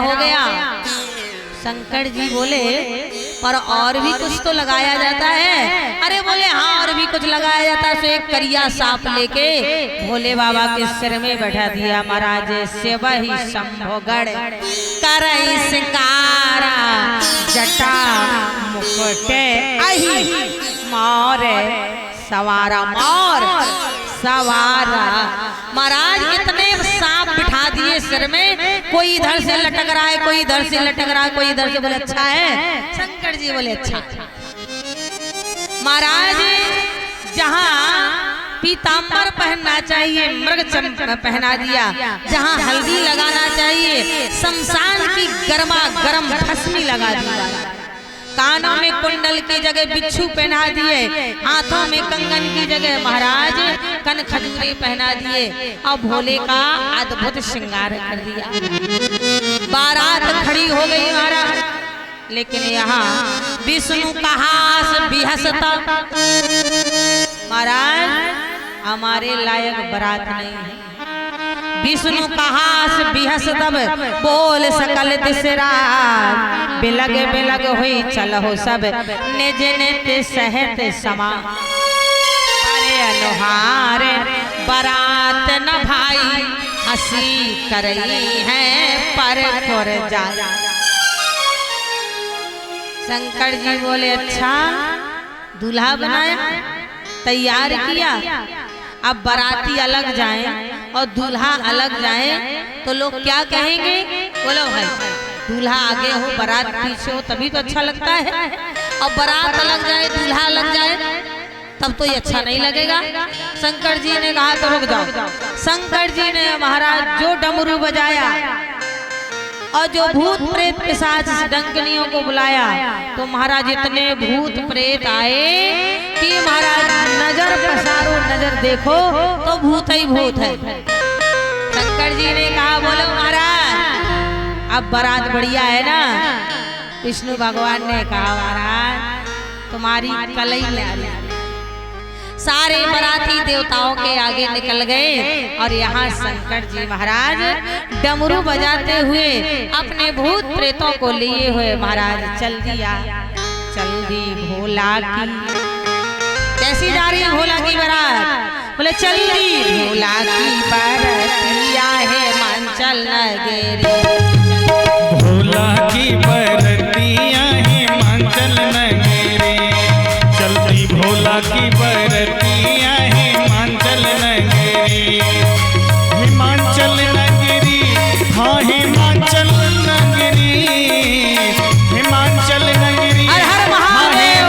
हो गया। शंकर जी बोले पर और भी कुछ तो लगाया जाता है। अरे बोले हाँ और भी कुछ लगाया जाता है। तो एक करिया सांप लेके भोले बाबा के सिर में बैठा दिया। महाराज से वही शंभोगढ़ करई सिंगारा जटा मुकुटे अहि मोर सवारा मोर सवारा। महाराज इतने सांप बिठा दिए सिर में, कोई इधर से लटक रहा है, कोई इधर से लटक रहा है, कोई इधर से। बोले अच्छा है। शंकर जी बोले अच्छा। महाराज जहाँ पीताम्बर पहनना चाहिए मृग पहना दिया, जहाँ हल्दी लगाना चाहिए शमशान की गर्मा गर्म भस्मी लगा दिया। कानों में कुंडल की जगह बिच्छू पहना दिए, हाथों में कंगन की जगह महाराज कन खजूरे पहना दिए और भोले का अद्भुत श्रृंगार कर दिया। बारात खड़ी हो गई महाराज, लेकिन यहाँ विष्णु का हास बिहसता। महाराज हमारे लायक बारात नहीं है। विष्णु का हास बिहस तब बोल सकल तिसरा, बिलग बिलग हुई चलहो सब निज नित सहत समा। अरे अनुहार बारात न भाई हंसी कर रही है पर खुर जा। शंकर जी बोले अच्छा दूल्हा बनाया तैयार किया, अब बाराती अलग जाएं और दूल्हा अलग जाए तो लोग क्या कहेंगे। बोलो भाई दूल्हा आगे हो बारात पीछे हो तभी तो अच्छा लगता है, और बारात अलग जाए दूल्हा अलग जाए तब तो ये अच्छा नहीं लगेगा। शंकर जी ने कहा तो रुक जाओ। शंकर जी ने महाराज जो डमरू बजाया और जो भूत प्रेत पिशाच डंकनियों को बुलाया, तो महाराज इतने भूत प्रेत आए कि महाराज नजर पसारो नजर देखो तो भूत ही भूत है। शंकर जी ने कहा बोलो महाराज अब बारात बढ़िया है ना। विष्णु भगवान ने कहा महाराज तुम्हारी कलई न्यारी। सारे बाराती देवताओं के आगे निकल गए और यहाँ शंकर जी महाराज डमरू बजाते हुए अपने भूत प्रेतों को लिए हुए महाराज चल दी भोला की। कैसी जा रही है भोला की बारात। बोले चल दी भोला की बरतिया है मांचल नगरी। भोला की बरतिया है मांचल नगरी। चलती भोला की बरतिया है मांचल नगरी। हिमाचल नगरी हाँ हिमाचल नगरी। हिमाचल नगरी हर हर महादेव।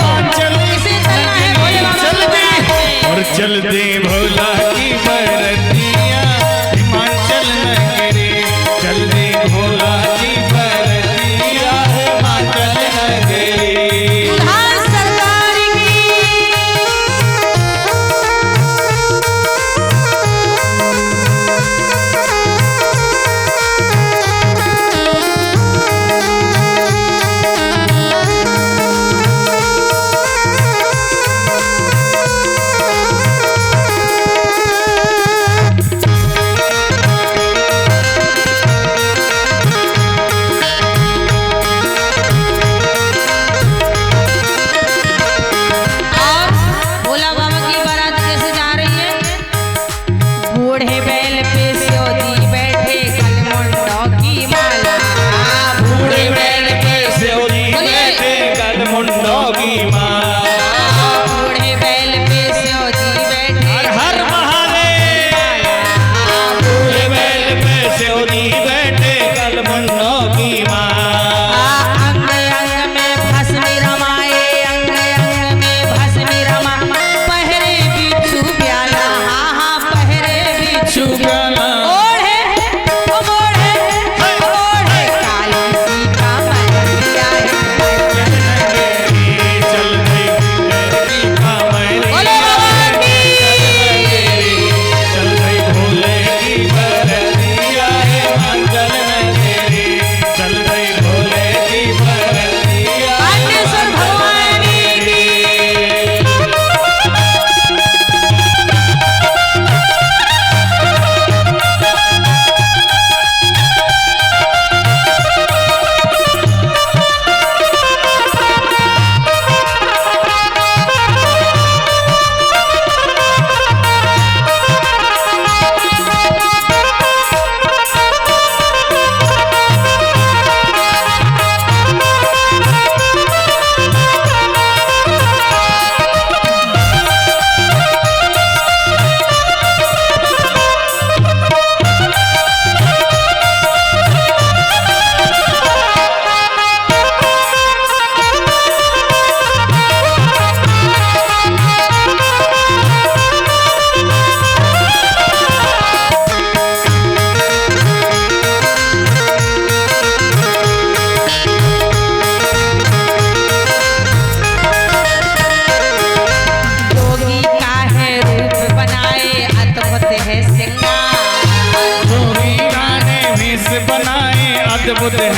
इसे चलना है भोले बाबा और चल दे भोला की बरतिया हिमाचल नगरी। चल दे भोला की बरतिया हिमाचल नगरी।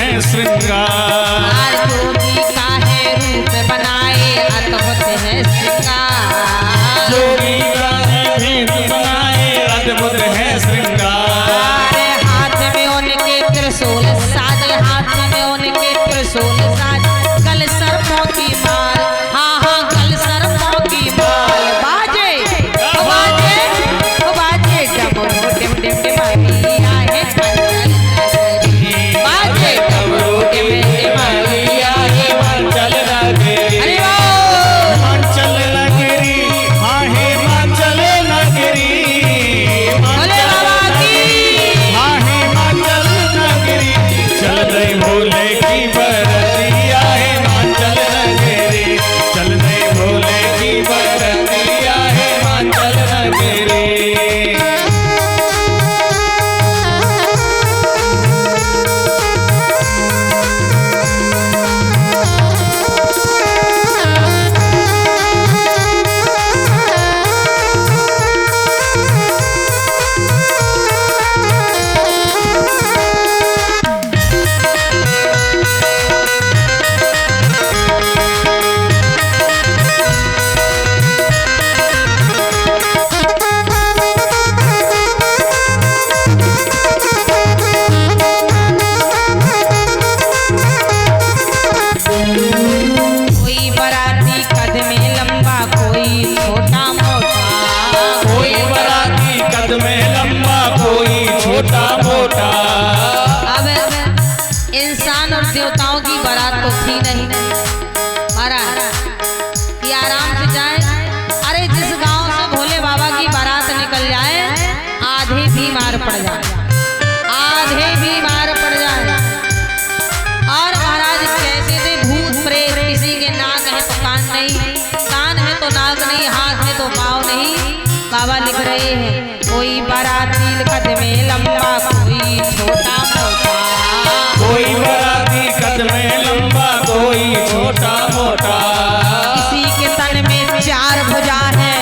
है श्रृंगार। जोगी का है रूप बनाए अद्भुत है श्रृंगार। जोगी का है भेद बनाए अद्भुत है श्रृंगार। हाथ में उनके त्रिशूल साजे, हाथ में उनके त्रिशूल साजे, गल सर्पों की माल, हाँ हाँ गल सर्पों की माल। बाजे बाजे बाजे डमरू डिम डिम डिमारिया है मंचल नगरी। बाजे डमरू डिम डिमारिया है हिमाचल नगरी। अरे वाह हिमाचल नगरी, हाँ हिमाचल नगरी। भोले बाबा की हाँ हिमाचल नगरी, चल रही भोले की बरतिया हिमाचल नगरी। चल रही भोले की बरतिया हिमाचल नगरी। कोई बराती कद में लंबा, कोई छोटा मोटा। कोई बराती कद में लंबा, कोई छोटा मोटा। अब इंसान और देवताओं की बारात तो थी नहीं महाराज कि आराम से जाए। अरे जिस गांव से भोले बाबा की बारात निकल जाए, आधे बीमार पड़ जाए, आधे बीमार पड़ जाए। और महाराज कैसे थे भूत प्रेत, किसी के नाक है तो कान नहीं, कान है तो नाक नहीं, हाथ है तो पाँव नहीं। बाबा लिख रहे हैं कोई बाराती कद में लंबा, कोई छोटा मोटा। कोई बराती कद में लंबा, कोई छोटा मोटा। किसी के तन में चार भुजा है,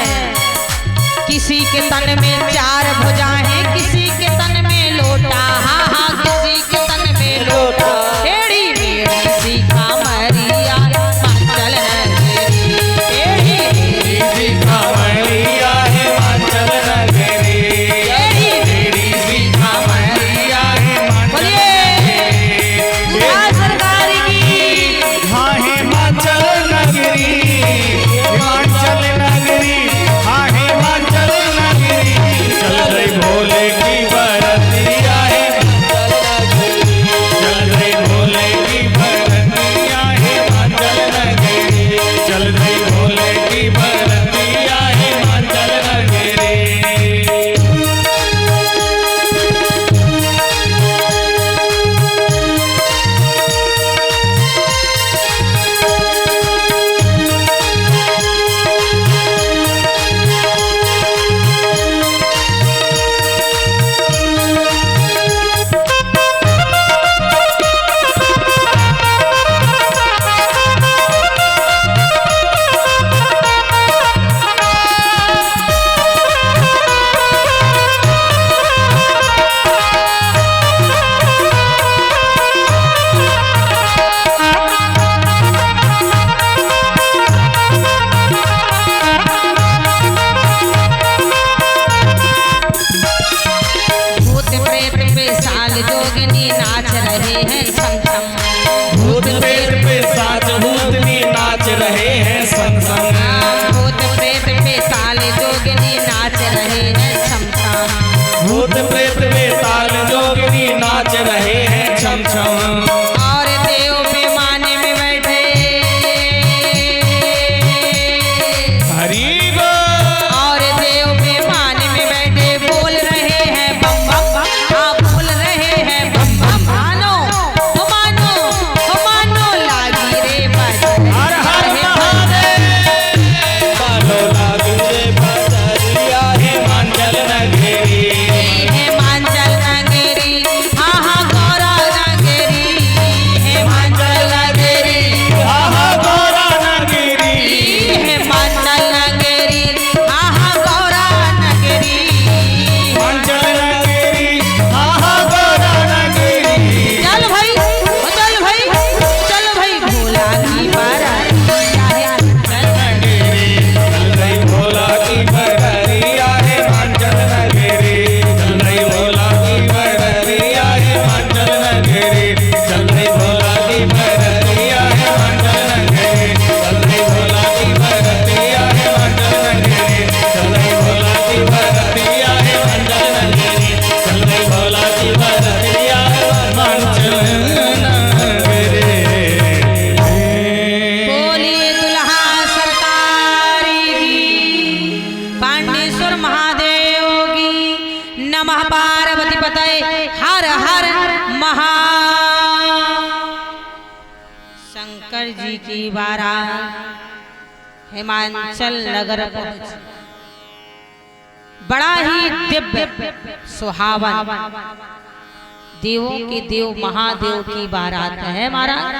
किसी के तन में चार भुजा है, किसी के तन में लोटा, हाँ हाँ किसी के तन में लोटा। टेढ़ी मेढ़ी सी कांवरिया हिमाचल नगरी, टेढ़ी मेढ़ी सी कांवरिया हिमाचल नगरी। टेढ़ी मेढ़ी सी कांवरिया हिमाचल जी की बारात हिमाचल नगर पहुंची। बड़ा ही दिव्य सुहावन देवों के देव महादेव की बारात है महाराज।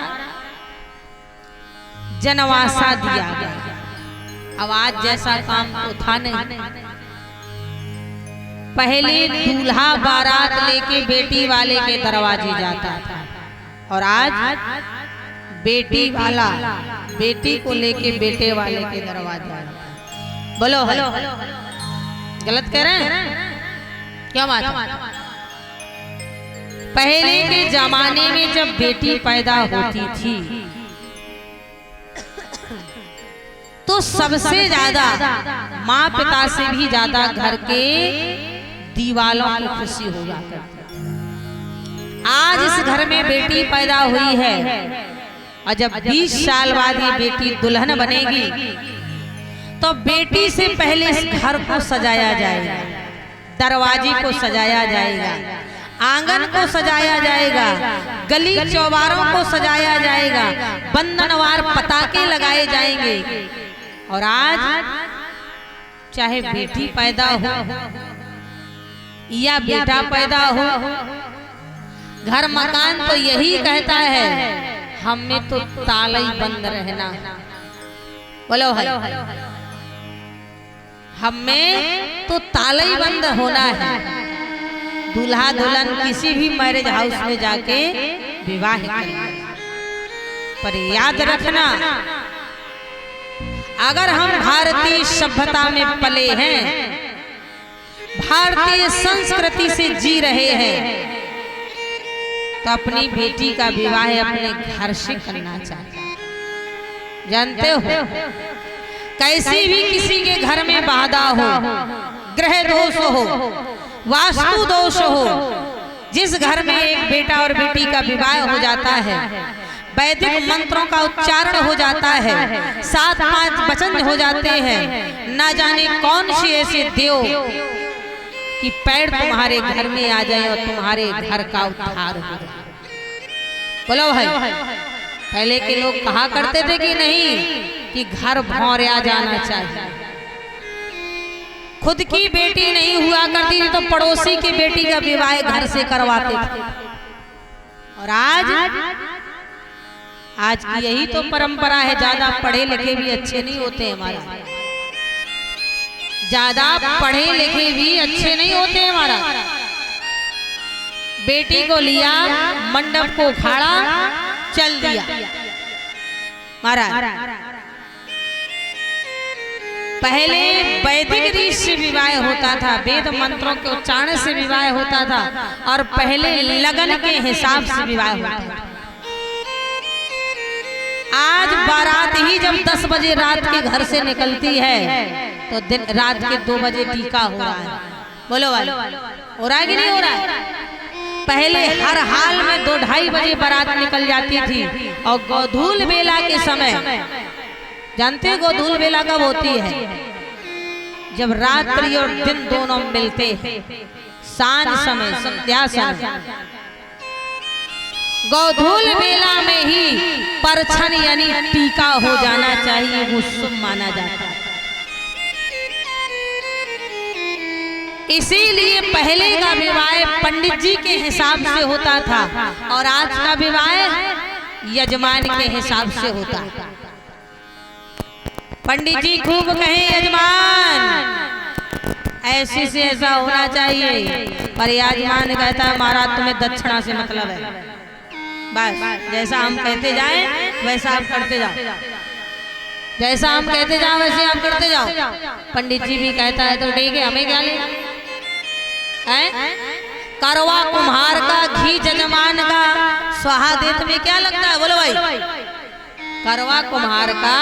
जनवासा दिया गया। अब आज जैसा काम तो था नहीं। पहले दूल्हा बारात लेके बेटी वाले के दरवाजे जाता था और आज बेटी वाला बेटी को लेके बेटे वाले के दरवाजे जाता है। बोलो हेलो, गलत कह रहे हैं क्या बात है? पहले के जमाने में जब बेटी पैदा होती थी तो सबसे ज्यादा माँ पिता से भी ज्यादा घर के दीवालों को खुशी हो जाती थी। आज इस घर में बेटी पैदा हुई है और जब 20 साल बाद ये बेटी दुल्हन बनेगी तो बेटी से पहले इस घर को सजाया जाएगा, दरवाजे को सजाया जाएगा, आंगन को सजाया जाएगा, गली चौबारों को सजाया जाएगा, बंधनवार पताके लगाए जाएंगे। और आज चाहे बेटी पैदा हो या बेटा पैदा हो, घर मकान तो यही कहता है हमें तो ताला ही बंद रहना। बोलो हेलो, हमें तो ताला ही बंद होना है। दूल्हा दुल्हन किसी भी मैरिज हाउस में जाके विवाह करना, पर याद रखना अगर हम भारतीय सभ्यता में पले हैं, भारतीय संस्कृति से जी रहे हैं, तो अपनी बेटी का विवाह अपने घर से करना चाहिए। जानते हो कैसी भी किसी के घर में बाधा हो, ग्रह दोष हो, वास्तु दोष हो, जिस घर में एक बेटा और बेटी का विवाह हो जाता है, वैदिक मंत्रों का उच्चारण हो जाता है, 7-5 वचन हो जाते हैं, ना जाने कौन से ऐसे देव कि पैर तुम्हारे घर में आ जाए और तुम्हारे घर का उद्धार हो जाए। बोलो भाई, पहले के लोग कहा करते थे कि नहीं कि घर भौंरिया जाना चाहिए। खुद की बेटी नहीं हुआ करती थी तो पड़ोसी की बेटी का विवाह घर से करवाते थे। और आज की यही तो परंपरा है। ज्यादा पढ़े लिखे भी अच्छे नहीं होते हमारा, ज्यादा पढ़े लिखे भी अच्छे नहीं होते हमारा। बेटी को लिया, मंडप को उखाड़ा, चल दिया महाराज। पहले वैदिक रीति से विवाह होता था, वेद मंत्रों के उच्चारण से विवाह होता था, और पहले लगन के हिसाब से विवाह होता था। आज बारात ही जब 10 बजे रात के घर से निकलती है तो दिन रात के 2 बजे टीका हो रहा है। बोलो वाले, हो रहा है कि नहीं हो रहा है? पहले हर हाल में 2-2:30 बजे बारात निकल जाती थी और गोधूल बेला के समय, जानते हो गोधूल बेला कब होती है? जब रात्रि और दिन दोनों मिलते हैं, सांझ समय, संध्या समय। गोधूल बेला में ही परछन यानी टीका हो जाना चाहिए, वो शुभ माना जाता है। इसीलिए पहले का विवाह पंडित जी के हिसाब से होता था और आज का विवाह यजमान के हिसाब से होता है। पंडित जी खूब कहें यजमान ऐसे से ऐसा होना चाहिए, पर यजमान कहता है महाराज तुम्हें दक्षिणा से मतलब है, बस जैसा हम कहते जाएं वैसा आप करते जाओ, जैसा हम कहते जाओ वैसे आप करते जाओ। पंडित जी भी कहता है तो ठीक है, हमें क्या लेना है? करवा कुम्हार का घी जजमान का स्वाहा देत में क्या लगता है? बोलो भाई, करवा कुम्हार का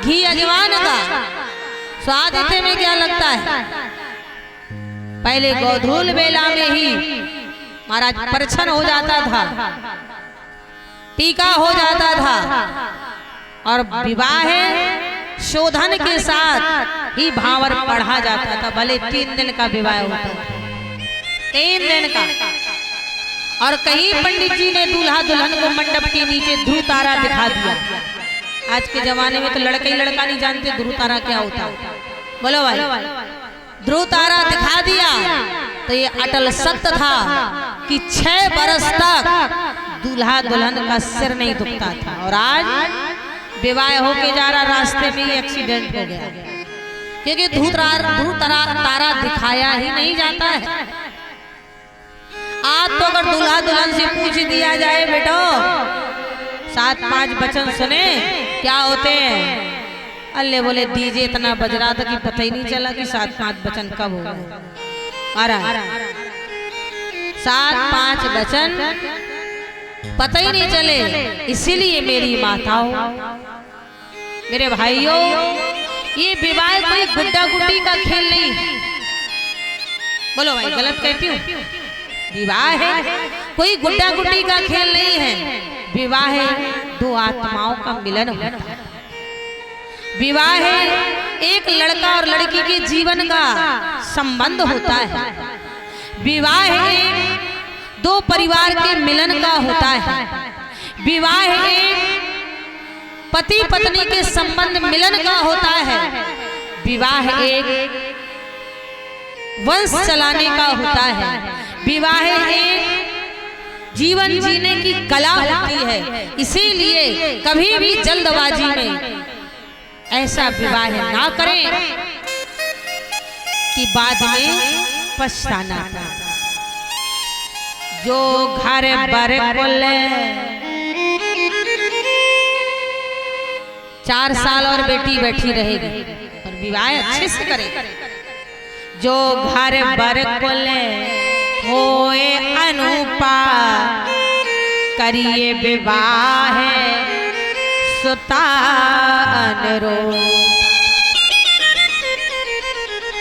घी यजमान का स्वाहा देते में क्या लगता है? पहले गोधूल बेला में ही महाराज परछन हो जाता था, टीका हो जाता था, और विवाह शोधन के साथ ही भावर पढ़ा जाता था। भले 3 दिन का विवाह होता था, 3 दिन का। और कहीं पंडित जी ने दूल्हा दुल्हन को मंडप के नीचे ध्रुव तारा दिखा दिया आज के जमाने में तो लड़का ही लड़का नहीं जानते ध्रुव तारा क्या होता। बोलो भाई, ध्रुव तारा दिखा दिया तो ये अटल सत्य था कि 6 बरस तक दूल्हा दुल्हन का सिर नहीं दुखता था। और आज विवाह होके जा रहा, रास्ते में ही एक्सीडेंट हो गया, क्योंकि ध्रुव तारा दिखाया ही नहीं जाता है। आज तो अगर दूल्हा दुल्हन से पूछ दिया जाए, बेटो 7-5 वचन सुने क्या होते हैं, अल्ले बोले डीजे इतना बज रहा था कि पता ही नहीं चला कि 7-5 वचन कब हो गए। 7-5 वचन पता ही नहीं चले। इसीलिए मेरी माताओं, मेरे भाइयों, ये विवाह कोई गुड्डा गुड्डी का खेल नहीं। बोलो भाई, गलत कहती हूँ? विवाह है कोई गुड्डा गुड्डी का खेल नहीं है। विवाह है 2 आत्माओं का मिलन होता है। विवाह है एक लड़का और लड़की के जीवन का संबंध होता है। विवाह है 2 परिवार के मिलन का होता है। विवाह है पति पत्नी के संबंध मिलन का होता है। विवाह एक वंश चलाने का होता है। विवाह एक जीवन जीने की कला होती है। इसीलिए कभी भी जल्दबाजी में ऐसा विवाह ना करें कि बाद में पछताना। जो घर बर बोले 4 साल और बेटी बैठी रहेगी, पर विवाह अच्छे से करे। जो घर बर बोले होए अनुपा, करिए विवाह सुता अनुरोध।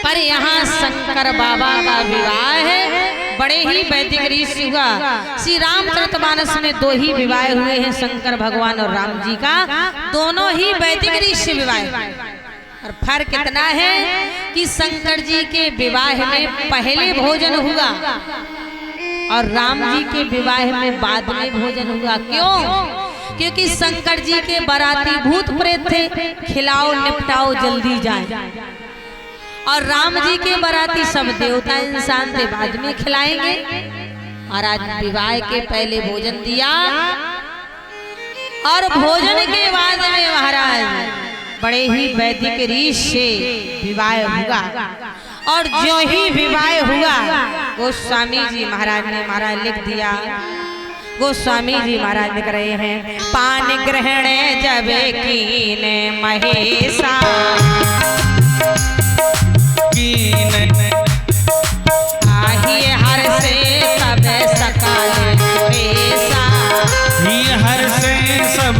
पर यहाँ शंकर बाबा का विवाह है, बड़े ही वैदिक रीति से हुआ। श्री रामचरितमानस में 2 ही विवाह हुए हैं, शंकर भगवान और राम जी का। दोनों ही वैदिक रीति से विवाह। और फर्क इतना है कि शंकर जी के विवाह में पहले भोजन हुआ और राम जी के विवाह में बाद में भोजन हुआ। क्यों? क्योंकि शंकर जी के बाराती भूत प्रेत थे, खिलाओ निपटाओ जल्दी जाए। और राम जी के बाराती सब देवता इंसान थे, बाद में खिलाएंगे। और आज विवाह के पहले भोजन दिया और भोजन के बाद में महाराज बड़े ही वैदिक रीत से विवाह हुआ। और जो ही विवाह हुआ, गोस्वामी जी महाराज ने महाराज लिख दिया। गोस्वामी जी महाराज लिख रहे हैं, पान ग्रहण जब कीने महेशा, आहिए हर से सब सकाल सुरेशा। हर से सब